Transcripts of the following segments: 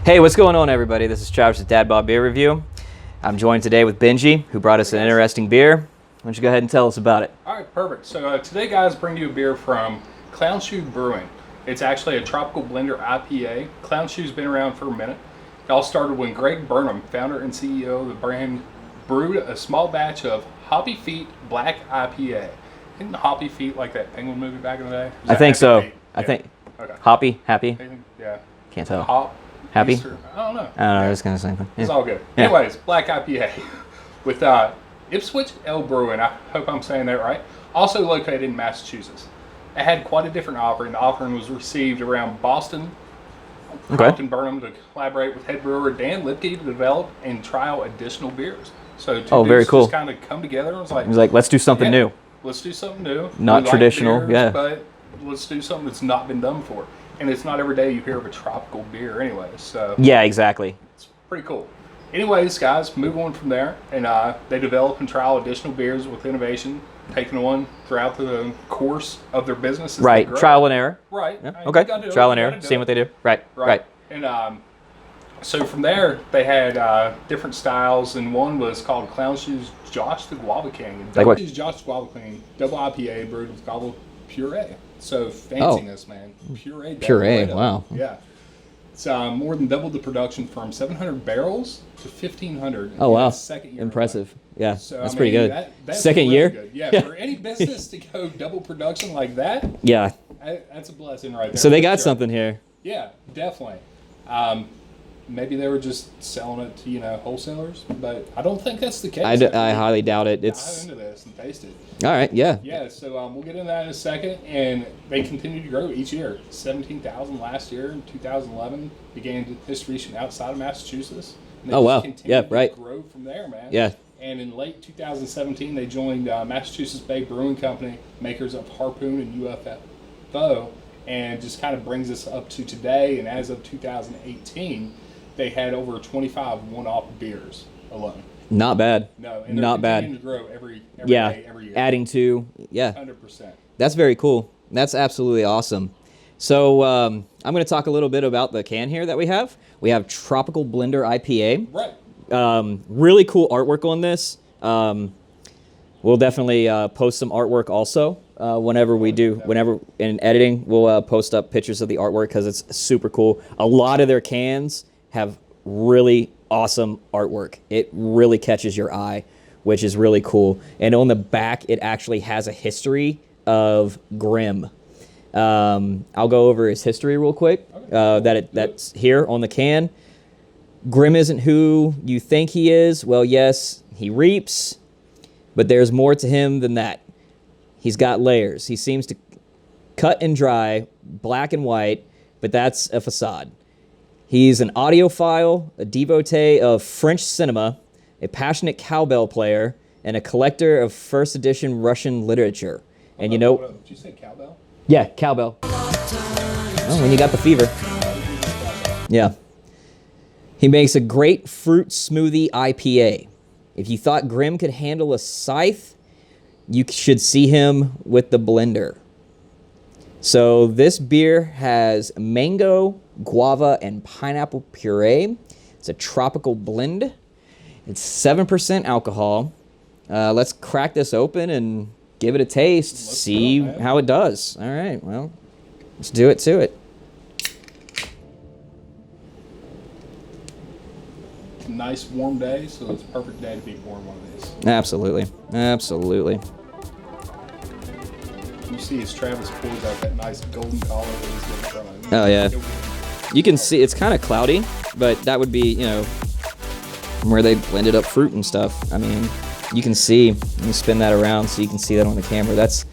Hey, what's going on, everybody? This is Travis with Dad Bod Beer Review. I'm joined today with Benji, who brought us an interesting beer. Why don't you go ahead and tell us about it? All right, perfect. So today, guys, bring you a beer from Clown Shoe Brewing. It's actually a tropical blender IPA. Clown Shoe's been around for a minute. It all started when Greg Burnham, founder and CEO of the brand, brewed a small batch of Hoppy Feet Black IPA. Isn't Hoppy Feet like that Penguin movie back in the day? I think so. Feet? I Yeah. think. Okay. Hoppy? Happy? Yeah. Can't tell. Hop. Happy? Easter, I don't know. I don't know, I was going to say something. It's Yeah. all good. Yeah. Anyways, Black IPA with Ipswich L Brewing. I hope I'm saying that right. Also located in Massachusetts. It had quite a different offering. The offering was received around Boston. Prompting Burnham to collaborate with head brewer Dan Lipke to develop and trial additional beers. So two very dudes cool. just kind of come together and was like, He's like, let's do something new. Let's do something new. Not We like traditional, beers, yeah. But let's do something that's not been done before. And it's not every day you hear of a tropical beer anyway. So Yeah, exactly. it's pretty cool. Anyways, guys, move on from there. And they develop and trial additional beers with innovation, taking on throughout the course of their business. as they Right. grow. Trial and error. Right. Yeah. You Okay. gotta do it. Trial and You error. gotta do Seeing it. what they do. Right. Right. And so from there, they had different styles, and one was called Clown Shoe's Josh the Guava King. And Like what? Shoe's Josh the Guava King, double IPA brewed with guava puree. So fanciness, man. Puree. Puree, double. wow. Yeah. It's more than doubled the production from 700 barrels to 1,500. Oh, wow. in its second year. Impressive. Yeah, So, that's I pretty mean, good. That's Second really year? good. Yeah, for any business to go double production like that, Yeah. that's a blessing right there. So they for got sure. something here. Yeah, definitely. Maybe they were just selling it to, wholesalers, but I don't think that's the case. I highly doubt it. Dive It's into this and taste it. all right. Yeah. Yeah, so we'll get into that in a second, and they continue to grow each year. 17,000 last year in 2011 began distribution outside of Massachusetts. And they Oh, just wow. continued Yeah, to right. grow from there, man. Yeah. And in late 2017, they joined Massachusetts Bay Brewing Company, makers of Harpoon and UFO, and just kind of brings us up to today. And as of 2018, they had over 25 one-off beers alone. Not bad. No, and they're Not bad. continuing to grow every Yeah. day, every year. Adding to. Yeah. 100%. That's very cool. That's absolutely awesome. So I'm going to talk a little bit about the can here that we have. We have Tropical Blender IPA. Right. Really cool artwork on this. We'll definitely post some artwork also whenever we do. Whenever in editing, we'll post up pictures of the artwork because it's super cool. A lot of their cans have really awesome artwork. It really catches your eye, which is really cool. And on the back, it actually has a history of Grimm. I'll go over his history real quick. That's here on the can. Grimm isn't who you think he is. Well, yes, he reaps, but there's more to him than that. He's got layers. He seems to cut and dry, black and white, but that's a facade. He's an audiophile, a devotee of French cinema, a passionate cowbell player, and a collector of first edition Russian literature. And you know... Did you say cowbell? Yeah, cowbell. Oh, when you got the fever. Yeah. He makes a great fruit smoothie IPA. If you thought Grimm could handle a scythe, you should see him with the blender. So this beer has mango, guava, and pineapple puree. It's a tropical blend. It's 7% alcohol. Let's crack this open and give it a taste. See how it does. All right, well, let's do it to it. Nice warm day, so it's a perfect day to be pouring one of these. Absolutely. Absolutely. You see as Travis pours out that nice golden color that he's getting from it. Oh, yeah. You can see it's kind of cloudy, but that would be, where they blended up fruit and stuff. I mean, you can see, let me spin that around so you can see that on the camera. That's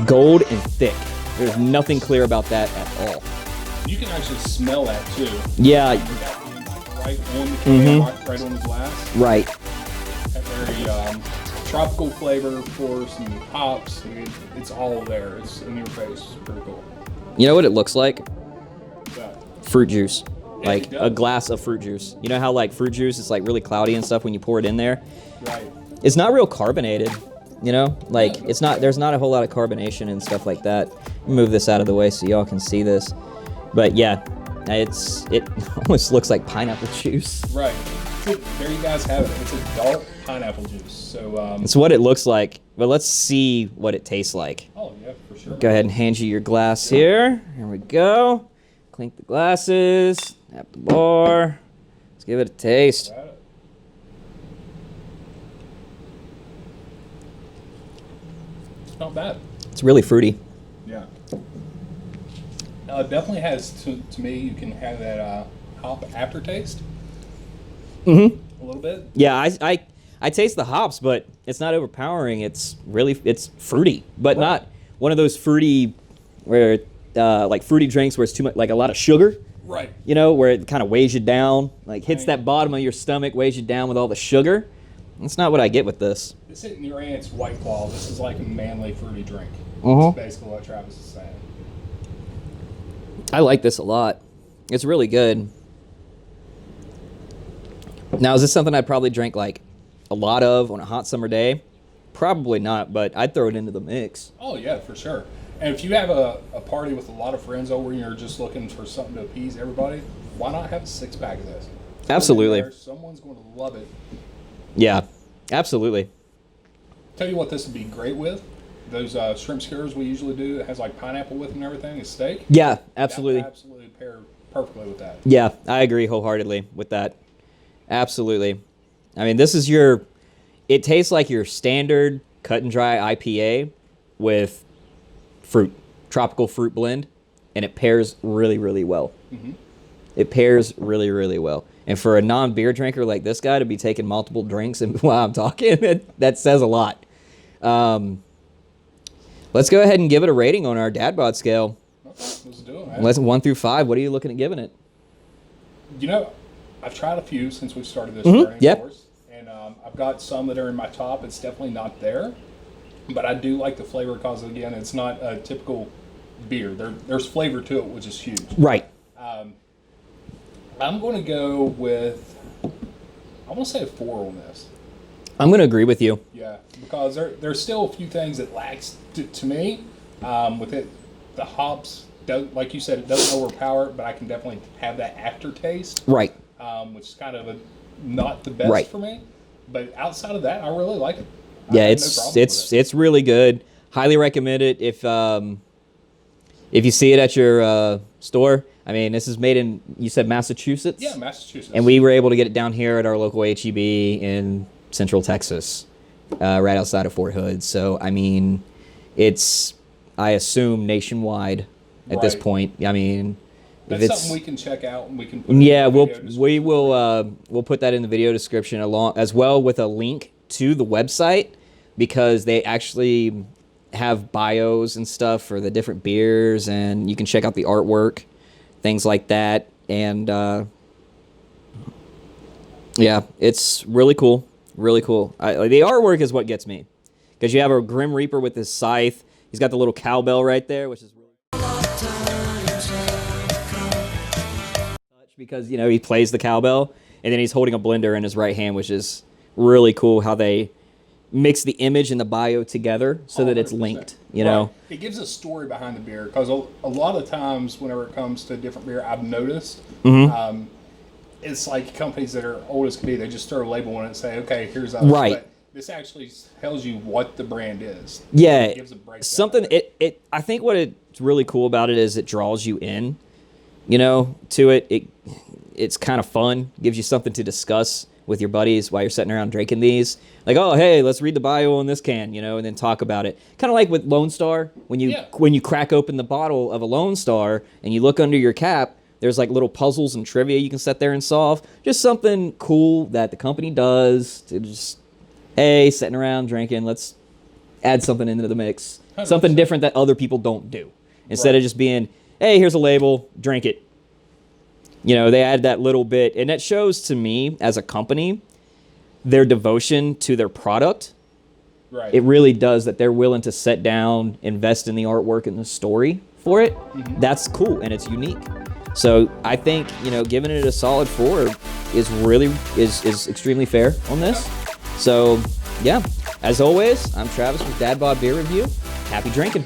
gold and thick. There's nothing clear about that at all. You can actually smell that too. Yeah. Without being right on the can, right on the glass. Right. That very tropical flavor, of course, and hops. I mean, it's all there. It's in your face. It's pretty cool. You know what it looks like? But, Fruit juice. Yeah, Like it does. a glass of fruit juice. You know how like fruit juice is like really cloudy and stuff when you pour it in there? right. It's not real carbonated, like Yeah, it's not, there's not a whole lot of carbonation and stuff like that. Move this out of the way so y'all can see this. But yeah, It almost looks like pineapple juice. Right. There you guys have it. It's a dark pineapple juice. So It's what it looks like, but let's see what it tastes like. oh yeah, for sure. Go ahead and hand you your glass here. Here we go. Clink the glasses. Tap the bar. Let's give it a taste. Got it. It's not bad. It's really fruity. Yeah. It definitely has, to me, you can have that hop aftertaste. Mm-hmm. A little bit. Yeah, I taste the hops, but it's not overpowering. It's fruity, but Right. not one of those fruity where like fruity drinks where it's too much, like a lot of sugar. Right. You know, where it kind of weighs you down, like hits that bottom of your stomach, weighs you down with all the sugar. That's not what I get with this. This isn't your aunt's White Claw. This is like a manly fruity drink. Uh-huh. That's basically what Travis is saying. I like this a lot. It's really good. Now, is this something I'd probably drink like a lot of on a hot summer day? Probably not, but I'd throw it into the mix. Oh yeah, for sure. And if you have a party with a lot of friends over and you're just looking for something to appease everybody, why not have a 6-pack of this? Absolutely. Someone's going to love it. Yeah, absolutely. Tell you what this would be great with. Those shrimp skewers we usually do, it has like pineapple with them and everything, is steak. Yeah, That absolutely. would absolutely pair perfectly with that. Yeah, I agree wholeheartedly with that. Absolutely. I mean, it tastes like your standard cut and dry IPA with fruit, tropical fruit blend, and it pairs really, really well. Mm-hmm. It pairs really, really well. And for a non-beer drinker like this guy to be taking multiple drinks and while I'm talking, that says a lot. Let's go ahead and give it a rating on our dad bod scale. Okay, let's do it, man. Let's 1 through 5. What are you looking at giving it? You know, I've tried a few since we started this Mhm, journey, yep. of course, and I've got some that are in my top. It's definitely not there, but I do like the flavor because, again, it's not a typical beer. There's flavor to it, which is huge. Right. I'm going to go with, I want to say a 4 on this. I'm going to agree with you. Yeah, because there's still a few things that lacks to me with it. The hops, like you said, it doesn't overpower it, but I can definitely have that aftertaste. Right. Which is kind of not the best Right. for me. But outside of that, I really like it. I Yeah, have no it's problem with it. it's really good. Highly recommend it if you see it at your store. I mean, this is made in, you said Massachusetts? Yeah, Massachusetts. And we were able to get it down here at our local HEB in Central Texas, right outside of Fort Hood. So, I mean, it's, I assume, nationwide at this Right. point. I mean, That's if it's something we can check out and we can put in yeah, the we'll video we description. will put that in the video description along as well with a link to the website because they actually have bios and stuff for the different beers and you can check out the artwork, things like that, and yeah, it's really cool, really cool. The artwork is what gets me because you have a Grim Reaper with his scythe. He's got the little cowbell right there, which is really because, you know, he plays the cowbell and then he's holding a blender in his right hand, which is really cool how they mix the image and the bio together so that it's 100%. linked, you know? Right. It gives a story behind the beer because a lot of times whenever it comes to different beer, I've noticed Mm-hmm. it's like companies that are old as can be, they just throw a label on it and say, okay, here's us. Right. But this actually tells you what the brand is. Yeah, It gives a breakdown something, of it. I think what it's really cool about it is it draws you in, you know, to it. It's kind of fun, gives you something to discuss with your buddies while you're sitting around drinking these. Like, oh, hey, let's read the bio on this can, you know, and then talk about it. Kind of like with Lone Star, when you crack open the bottle of a Lone Star and you look under your cap, there's like little puzzles and trivia you can sit there and solve. Just something cool that the company does to just, hey, sitting around drinking, let's add something into the mix. 100%. Something different that other people don't do. Instead of just being, hey, here's a label, drink it. You know, they add that little bit, and that shows to me as a company their devotion to their product. Right. It really does that they're willing to sit down, invest in the artwork and the story for it. Mm-hmm. That's cool and it's unique. So I think, you know, giving it a solid 4 is extremely fair on this. So yeah, as always, I'm Travis with Dad Bod Beer Review. Happy drinking.